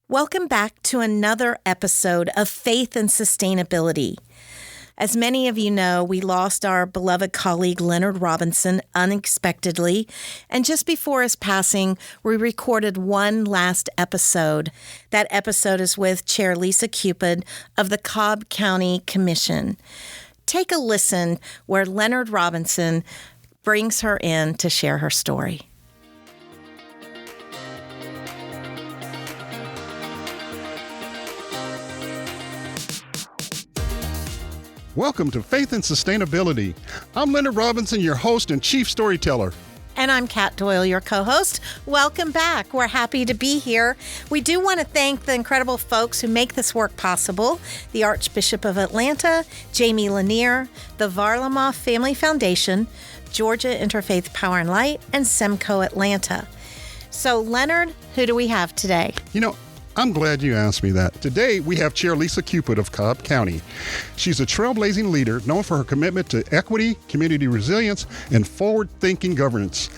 Welcome back to another episode of Faith and Sustainability. As many of you know, we lost our beloved colleague Leonard Robinson unexpectedly, and just before his passing, we recorded one last episode. That episode is with Chair Lisa Cupid of the Cobb County Commission. Take a listen where Leonard Robinson brings her in to share her story. Welcome to Faith and Sustainability. I'm Leonard Robinson, your host and chief storyteller. And I'm Kat Doyle, your co-host. Welcome back. We're happy to be here. We do want to thank the incredible folks who make this work possible. The Archbishop of Atlanta, Jamie Lanier, the Varlamov Family Foundation, Georgia Interfaith Power and Light, and Semco Atlanta. So, Leonard, who do we have today? I'm glad you asked me that. Today, we have Chair Lisa Cupid of Cobb County. She's a trailblazing leader known for her commitment to equity, community resilience, and forward-thinking governance.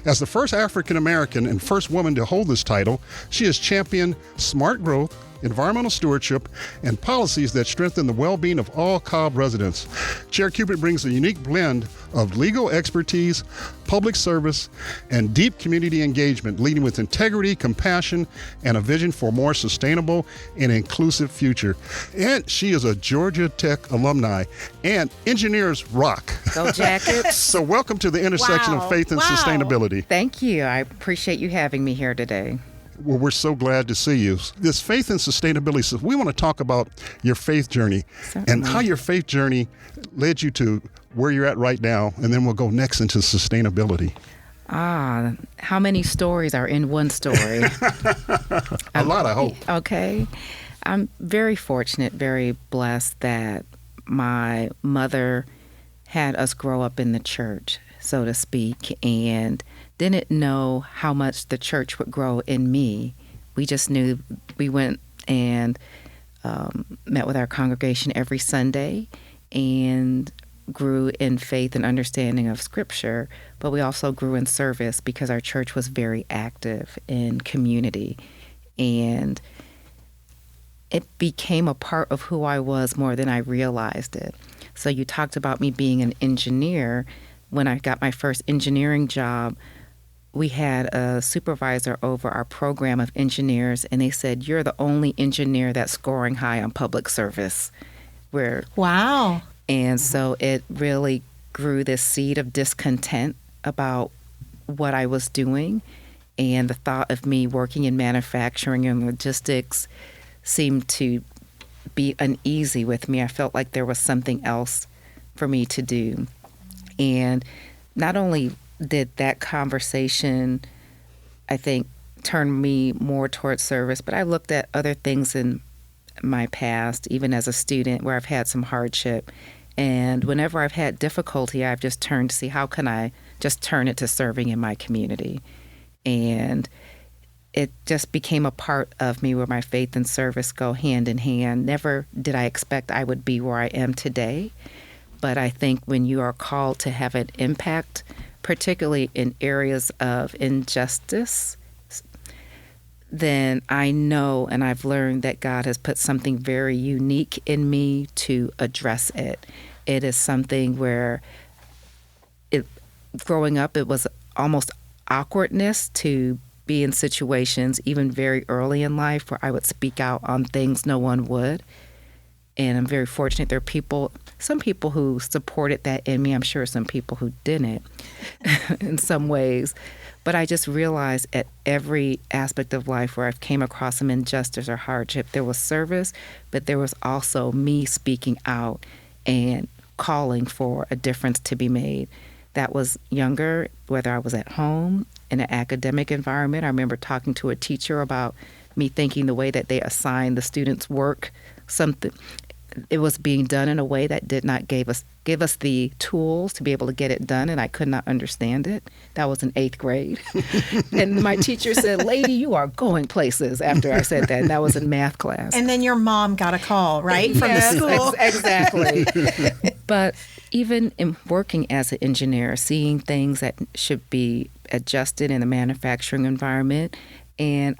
As the first African-American and first woman to hold this title, she has championed smart growth, environmental stewardship, and policies that strengthen the well-being of all Cobb residents. Chair Cupid brings a unique blend of legal expertise, public service, and deep community engagement, leading with integrity, compassion, and a vision for a more sustainable and inclusive future. And she is a Georgia Tech alumni, and engineers rock. Go Jackets. So welcome to the intersection of faith and sustainability. Thank you. I appreciate you having me here today. Well, we're so glad to see you. This faith and sustainability, so we want to talk about your faith journey. Certainly. And how your faith journey led you to where you're at right now, and then we'll go next into sustainability. How many stories are in one story? A lot, I hope. Okay. I'm very fortunate, very blessed that my mother had us grow up in the church, so to speak, and didn't know how much the church would grow in me. We just knew we went and met with our congregation every Sunday and grew in faith and understanding of Scripture, but we also grew in service because our church was very active in community. And it became a part of who I was more than I realized it. So you talked about me being an engineer. When I got my first engineering job, we had a supervisor over our program of engineers, and they said, "You're the only engineer that's scoring high on public service." Wow. And so it really grew this seed of discontent about what I was doing, and the thought of me working in manufacturing and logistics seemed to be uneasy with me. I felt like there was something else for me to do. And not only did that conversation, I think, turn me more towards service, but I looked at other things in my past, even as a student, where I've had some hardship. And whenever I've had difficulty, I've just turned to see how can I just turn it to serving in my community. And it just became a part of me where my faith and service go hand in hand. Never did I expect I would be where I am today. But I think when you are called to have an impact, particularly in areas of injustice, then I know and I've learned that God has put something very unique in me to address it. It is something where growing up, it was almost awkwardness to be in situations, even very early in life, where I would speak out on things no one would. And I'm very fortunate there are some people who supported that in me. I'm sure some people who didn't in some ways. But I just realized at every aspect of life where I've came across some injustice or hardship, there was service, but there was also me speaking out and calling for a difference to be made. That was younger, whether I was at home, in an academic environment. I remember talking to a teacher about me thinking the way that they assigned the students' work, it was being done in a way that did not give us the tools to be able to get it done, and I could not understand it. That was in 8th grade. And my teacher said, "Lady, you are going places," after I said that. And that was in math class. And then your mom got a call, right, from the school. Exactly. But even in working as an engineer, seeing things that should be adjusted in a manufacturing environment, and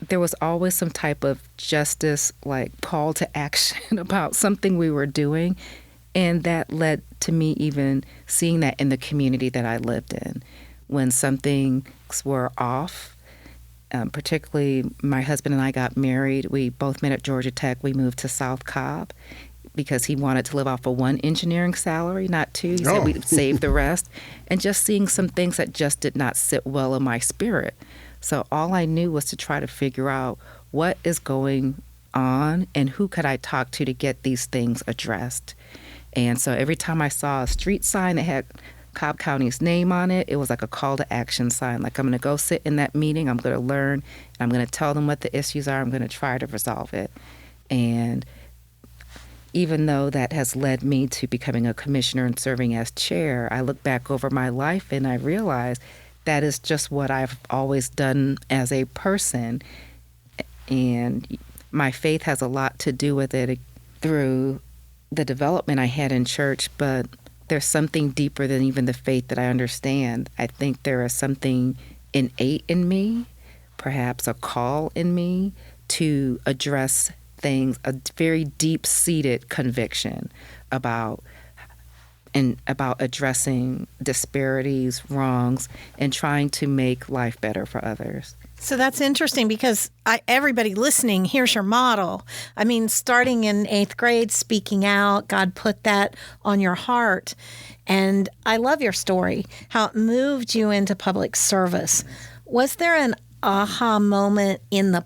there was always some type of justice, like call to action about something we were doing. And that led to me even seeing that in the community that I lived in. When some things were off, particularly my husband and I got married. We both met at Georgia Tech. We moved to South Cobb because he wanted to live off of one engineering salary, not two. He said we'd save the rest. And just seeing some things that just did not sit well in my spirit. So all I knew was to try to figure out what is going on and who could I talk to get these things addressed. And so every time I saw a street sign that had Cobb County's name on it, it was like a call to action sign. Like, I'm going to go sit in that meeting, I'm going to learn, and I'm going to tell them what the issues are, I'm going to try to resolve it. And even though that has led me to becoming a commissioner and serving as chair, I look back over my life and I realize that is just what I've always done as a person. And my faith has a lot to do with it through the development I had in church, but there's something deeper than even the faith that I understand. I think there is something innate in me, perhaps a call in me to address things, a very deep-seated conviction about addressing disparities, wrongs, and trying to make life better for others. So that's interesting because everybody listening, here's your model. I mean, starting in 8th grade, speaking out, God put that on your heart. And I love your story, how it moved you into public service. Was there an aha moment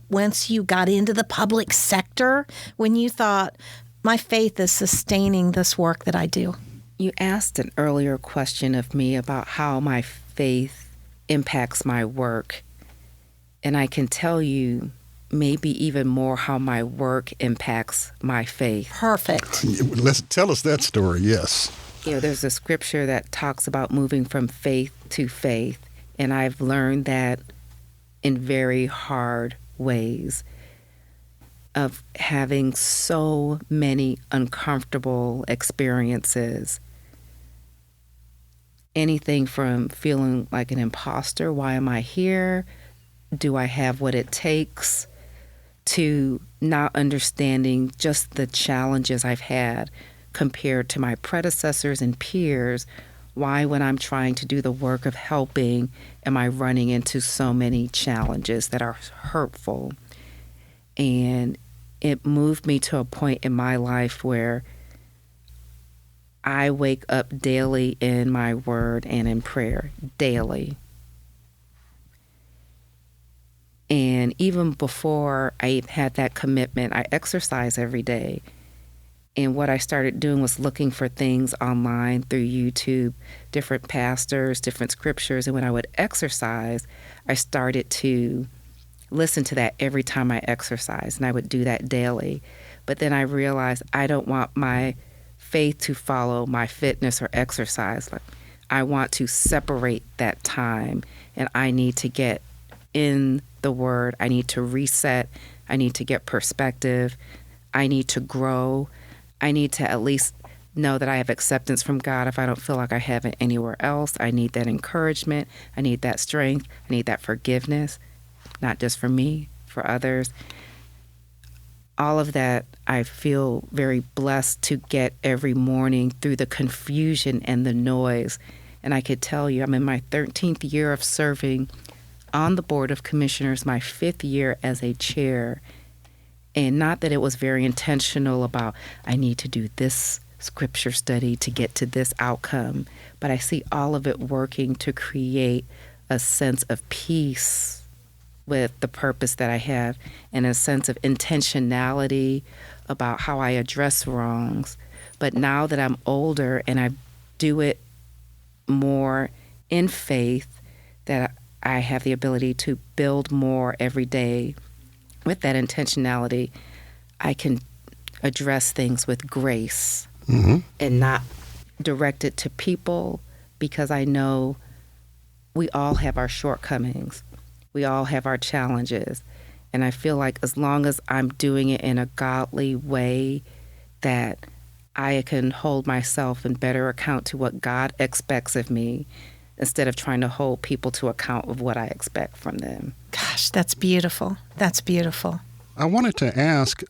once you got into the public sector when you thought, my faith is sustaining this work that I do? You asked an earlier question of me about how my faith impacts my work. And I can tell you maybe even more how my work impacts my faith. Perfect. Tell us that story, yes. There's a scripture that talks about moving from faith to faith. And I've learned that in very hard ways of having so many uncomfortable experiences. Anything from feeling like an imposter, why am I here? Do I have what it takes? To not understanding just the challenges I've had compared to my predecessors and peers. Why, when I'm trying to do the work of helping, am I running into so many challenges that are hurtful? And it moved me to a point in my life where I wake up daily in my word and in prayer, daily. And even before I had that commitment, I exercise every day. And what I started doing was looking for things online through YouTube, different pastors, different scriptures. And when I would exercise, I started to listen to that every time I exercise. And I would do that daily. But then I realized I don't want my faith to follow my fitness or exercise. Like, I want to separate that time, and I need to get in the Word. I need to reset. I need to get perspective. I need to grow. I need to at least know that I have acceptance from God if I don't feel like I have it anywhere else. I need that encouragement. I need that strength. I need that forgiveness, not just for me, for others. All of that I feel very blessed to get every morning through the confusion and the noise. And I could tell you, I'm in my 13th year of serving on the Board of Commissioners, my 5th year as a chair. And not that it was very intentional about, I need to do this scripture study to get to this outcome, but I see all of it working to create a sense of peace with the purpose that I have and a sense of intentionality about how I address wrongs. But now that I'm older and I do it more in faith, that I have the ability to build more every day with that intentionality, I can address things with grace and not direct it to people, because I know we all have our shortcomings. We all have our challenges. And I feel like as long as I'm doing it in a godly way, that I can hold myself in better account to what God expects of me, instead of trying to hold people to account of what I expect from them. Gosh, that's beautiful. That's beautiful. I wanted to ask,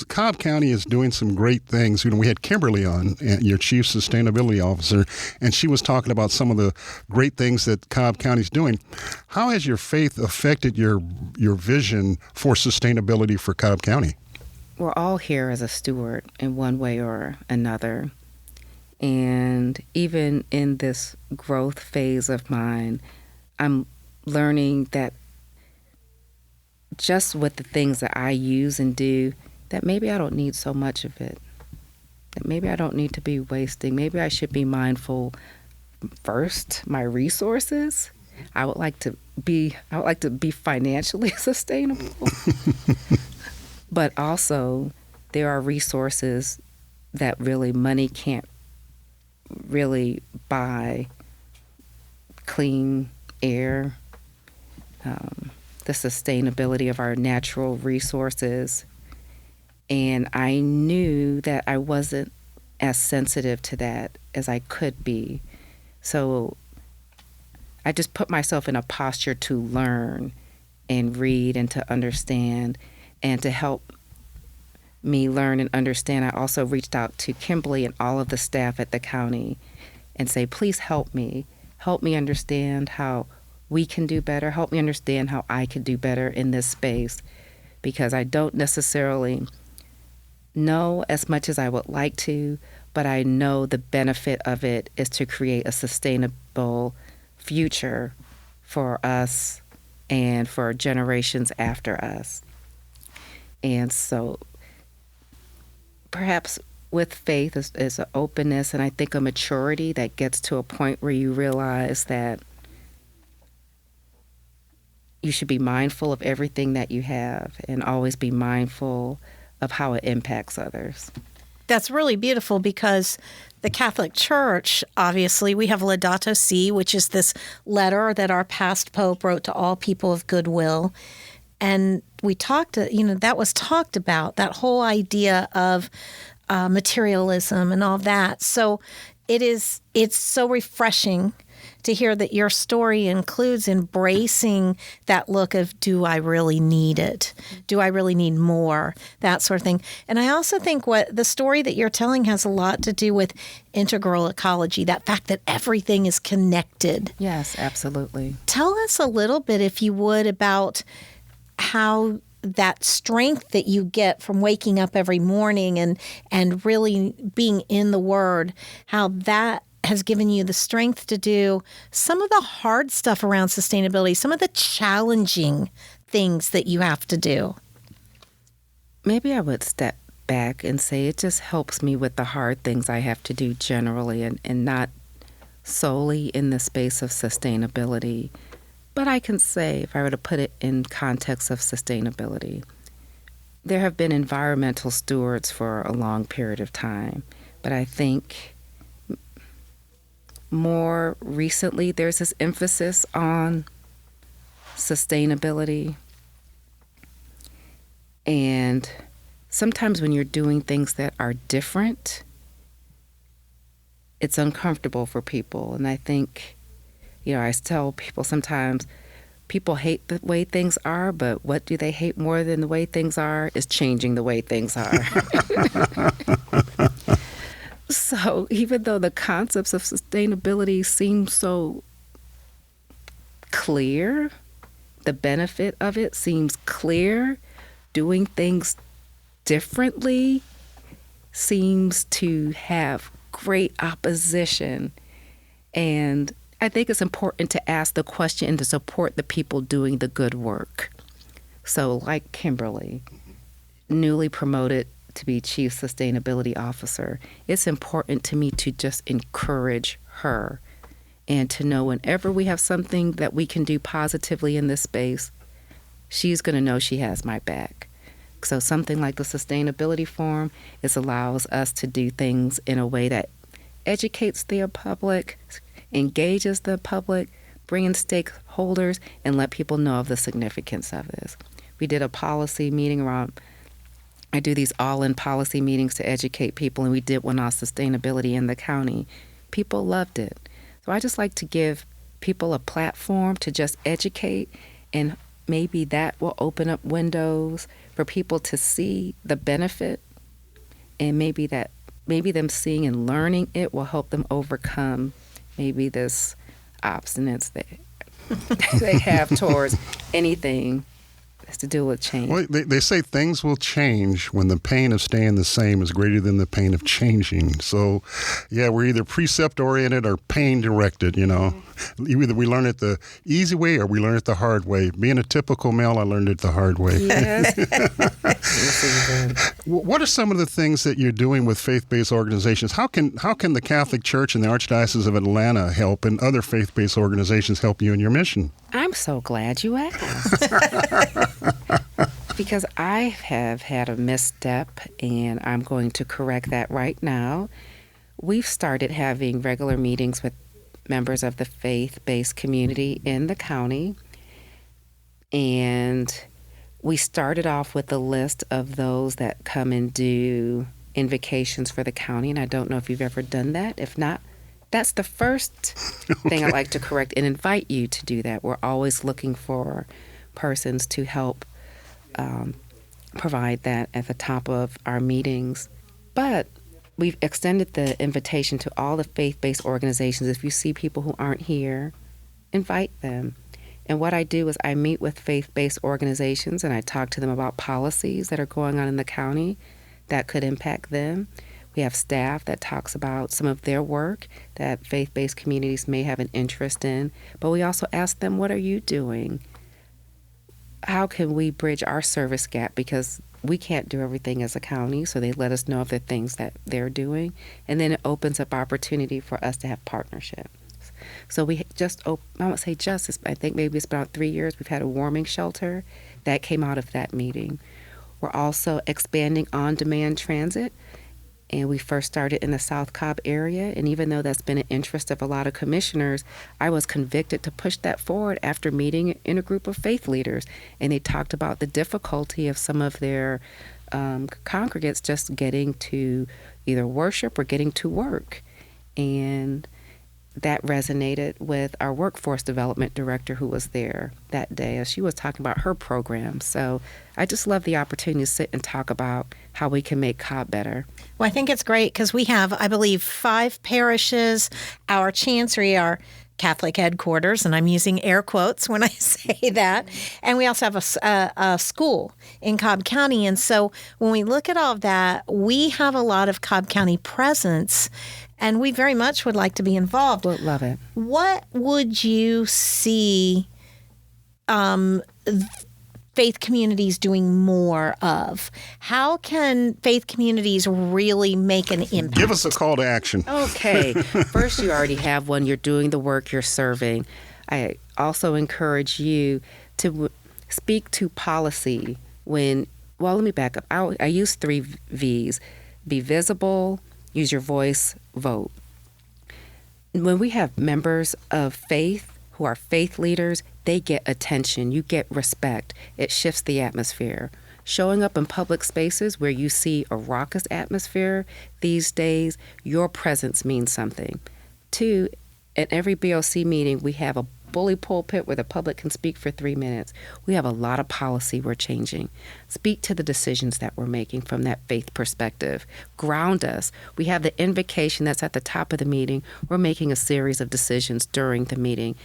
Cobb County is doing some great things. We had Kimberly on, your Chief Sustainability Officer, and she was talking about some of the great things that Cobb County is doing. How has your faith affected your vision for sustainability for Cobb County? We're all here as a steward in one way or another. And even in this growth phase of mine, I'm learning that just with the things that I use and do, that maybe I don't need so much of it. That maybe I don't need to be wasting. Maybe I should be mindful first, my resources. I would like to be financially sustainable. But also there are resources that really money can't really buy: clean air, the sustainability of our natural resources. And I knew that I wasn't as sensitive to that as I could be. So I just put myself in a posture to learn and read and to understand. And to help me learn and understand, I also reached out to Kimberly and all of the staff at the county and say, please help me understand how we can do better. Help me understand how I can do better in this space, because I don't necessarily know as much as I would like to, but I know the benefit of it is to create a sustainable future for us and for generations after us. And so perhaps with faith is an openness, and I think a maturity that gets to a point where you realize that you should be mindful of everything that you have and always be mindful of how it impacts others. That's really beautiful, because the Catholic Church, obviously, we have Laudato Si, which is this letter that our past Pope wrote to all people of goodwill. And we talked, that was talked about, that whole idea of materialism and all that. So it's so refreshing to hear that your story includes embracing that look of, do I really need it? Do I really need more? That sort of thing. And I also think what the story that you're telling has a lot to do with integral ecology, that fact that everything is connected. Yes, absolutely. Tell us a little bit, if you would, about how that strength that you get from waking up every morning and really being in the Word, how that has given you the strength to do some of the hard stuff around sustainability, some of the challenging things that you have to do. Maybe I would step back and say it just helps me with the hard things I have to do generally, and not solely in the space of sustainability. But I can say, if I were to put it in context of sustainability, there have been environmental stewards for a long period of time. But I think more recently, there's this emphasis on sustainability. And sometimes when you're doing things that are different, it's uncomfortable for people. And I think, I tell people sometimes people hate the way things are, but what do they hate more than the way things are is changing the way things are. So even though the concepts of sustainability seem so clear, the benefit of it seems clear, doing things differently seems to have great opposition. And I think it's important to ask the question and to support the people doing the good work. So like Kimberly, newly promoted to be Chief Sustainability Officer, it's important to me to just encourage her and to know whenever we have something that we can do positively in this space, she's going to know she has my back. So something like the Sustainability Forum, it allows us to do things in a way that educates the public, engages the public, bringing stakeholders, and let people know of the significance of this. We did a policy meeting around, I do these all-in policy meetings to educate people, and we did one on sustainability in the county. People loved it. So I just like to give people a platform to just educate, and maybe that will open up windows for people to see the benefit, and maybe them seeing and learning it will help them overcome maybe this obstinance that they have towards anything that's to do with change. Well, they say things will change when the pain of staying the same is greater than the pain of changing. So, yeah, we're either precept-oriented or pain-directed, you know. Either we learn it the easy way or we learn it the hard way. Being a typical male, I learned it the hard way. Yes. What are some of the things that you're doing with faith-based organizations? How can the Catholic Church and the Archdiocese of Atlanta help, and other faith-based organizations help you in your mission? I'm so glad you asked. Because I have had a misstep, and I'm going to correct that right now. We've started having regular meetings with members of the faith-based community in the county, and we started off with a list of those that come and do invocations for the county, and I don't know if you've ever done that. If not, that's the first thing I'd like to correct and invite you to do that. We're always looking for persons to help provide that at the top of our meetings. But we've extended the invitation to all the faith-based organizations. If you see people who aren't here, invite them. And what I do is I meet with faith-based organizations and I talk to them about policies that are going on in the county that could impact them. We have staff that talks about some of their work that faith-based communities may have an interest in. But we also ask them, what are you doing? How can we bridge our service gap? Because we can't do everything as a county, so they let us know of the things that they're doing. And then it opens up opportunity for us to have partnerships. So we just, I won't say just, I think maybe it's about 3 years, we've had a warming shelter. That came out of that meeting. We're also expanding on-demand transit. And we first started in the South Cobb area. And even though that's been an interest of a lot of commissioners, I was convicted to push that forward after meeting in a group of faith leaders. And they talked about the difficulty of some of their congregants just getting to either worship or getting to work. And that resonated with our workforce development director who was there that day as she was talking about her program. So I just love the opportunity to sit and talk about how we can make Cobb better. Well, I think it's great because we have, I believe, 5 parishes, our chancery, our Catholic headquarters, and I'm using air quotes when I say that. And we also have a school in Cobb County. And so when we look at all of that, we have a lot of Cobb County presence, and we very much would like to be involved. Would love it. What would you see faith communities doing more of? How can faith communities really make an impact? Give us a call to action. Okay. First, you already have one. You're doing the work, you're serving. I also encourage you to speak to policy when, well, let me back up. I use 3 V's. Be visible, use your voice, vote. When we have members of faith who are faith leaders, they get attention. You get respect. It shifts the atmosphere. Showing up in public spaces where you see a raucous atmosphere these days, your presence means something. 2, at every BOC meeting, we have a bully pulpit where the public can speak for 3 minutes. We have a lot of policy we're changing. Speak to the decisions that we're making from that faith perspective. Ground us. We have the invocation that's at the top of the meeting. We're making a series of decisions during the meeting.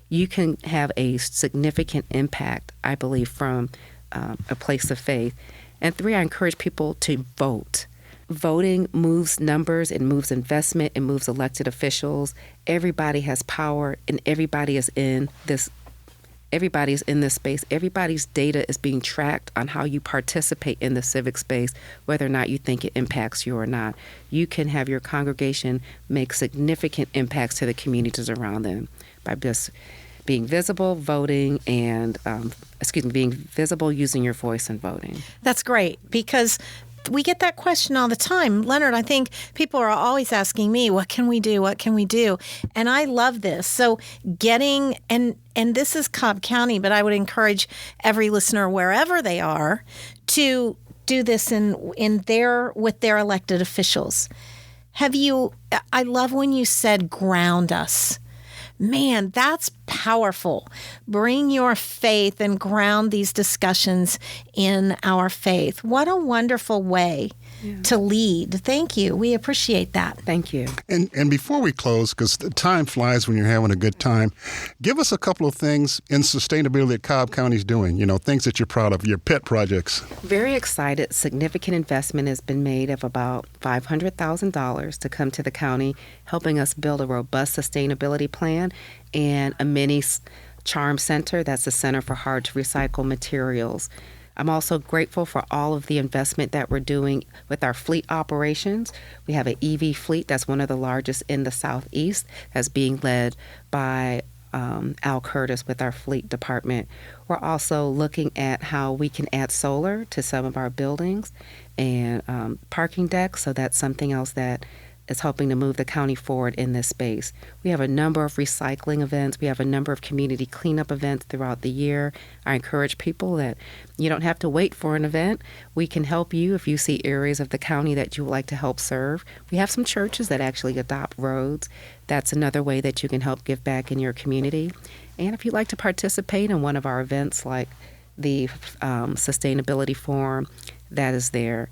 You can have a significant impact, I believe, from a place of faith. And 3, I encourage people to vote. Voting moves numbers, it moves investment, it moves elected officials. Everybody has power, and everybody is in this space. Everybody's data is being tracked on how you participate in the civic space, whether or not you think it impacts you or not. You can have your congregation make significant impacts to the communities around them by just being visible, voting, and being visible, using your voice and voting. That's great, because we get that question all the time. Leonard, I think people are always asking me, what can we do? What can we do? And I love this. So getting, and this is Cobb County, but I would encourage every listener, wherever they are, to do this with their elected officials. I love when you said ground us, Man, that's powerful. Bring your faith and ground these discussions in our faith. What a wonderful way to lead. Thank you. We appreciate that. Thank you. And before we close, because time flies when you're having a good time, give us a couple of things in sustainability that Cobb County's doing, things that you're proud of, your pet projects. Very excited. Significant investment has been made of about $500,000 to come to the county, helping us build a robust sustainability plan and a mini charm center. That's the Center for Hard to Recycle Materials. I'm also grateful for all of the investment that we're doing with our fleet operations. We have an EV fleet that's one of the largest in the Southeast, that's being led by Al Curtis with our fleet department. We're also looking at how we can add solar to some of our buildings and parking decks, so that's something else that is helping to move the county forward in this space. We have a number of recycling events. We have a number of community cleanup events throughout the year. I encourage people that you don't have to wait for an event. We can help you if you see areas of the county that you would like to help serve. We have some churches that actually adopt roads. That's another way that you can help give back in your community. And if you'd like to participate in one of our events like the Sustainability Forum, that is there.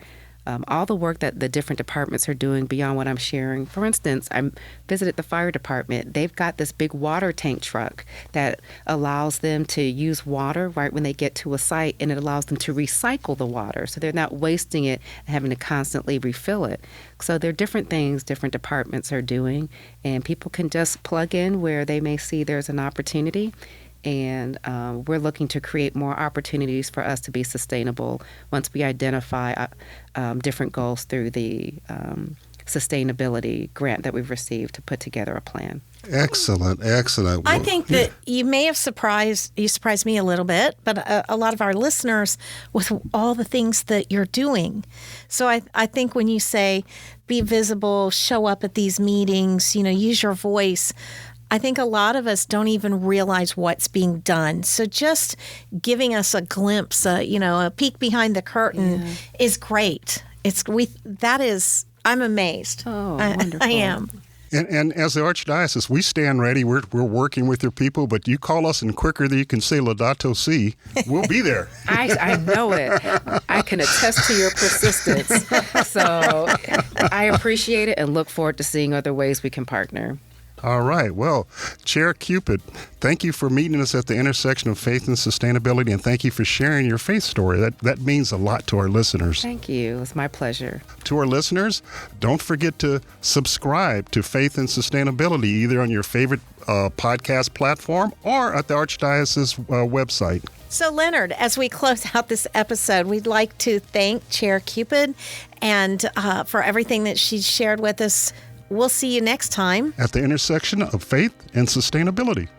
All the work that the different departments are doing beyond what I'm sharing. For instance, I visited the fire department. They've got this big water tank truck that allows them to use water right when they get to a site, and it allows them to recycle the water. So they're not wasting it and having to constantly refill it. So there are different things different departments are doing, and people can just plug in where they may see there's an opportunity. And we're looking to create more opportunities for us to be sustainable once we identify different goals through the sustainability grant that we've received to put together a plan. Excellent. I think that you may have surprised me a little bit, but a lot of our listeners with all the things that you're doing. So I think when you say be visible, show up at these meetings, use your voice, I think a lot of us don't even realize what's being done. So just giving us a glimpse, a peek behind the curtain is great. I'm amazed. Oh, wonderful. I am. And as the Archdiocese, we stand ready. We're working with your people, but you call us, and quicker than you can say Laudato Si, we'll be there. I know it. I can attest to your persistence. So I appreciate it and look forward to seeing other ways we can partner. All right. Well, Chair Cupid, thank you for meeting us at the intersection of faith and sustainability, and thank you for sharing your faith story. That means a lot to our listeners. Thank you. It's my pleasure. To our listeners, don't forget to subscribe to Faith and Sustainability, either on your favorite podcast platform or at the Archdiocese website. So, Leonard, as we close out this episode, we'd like to thank Chair Cupid and for everything that she's shared with us. We'll see you next time at the intersection of faith and sustainability.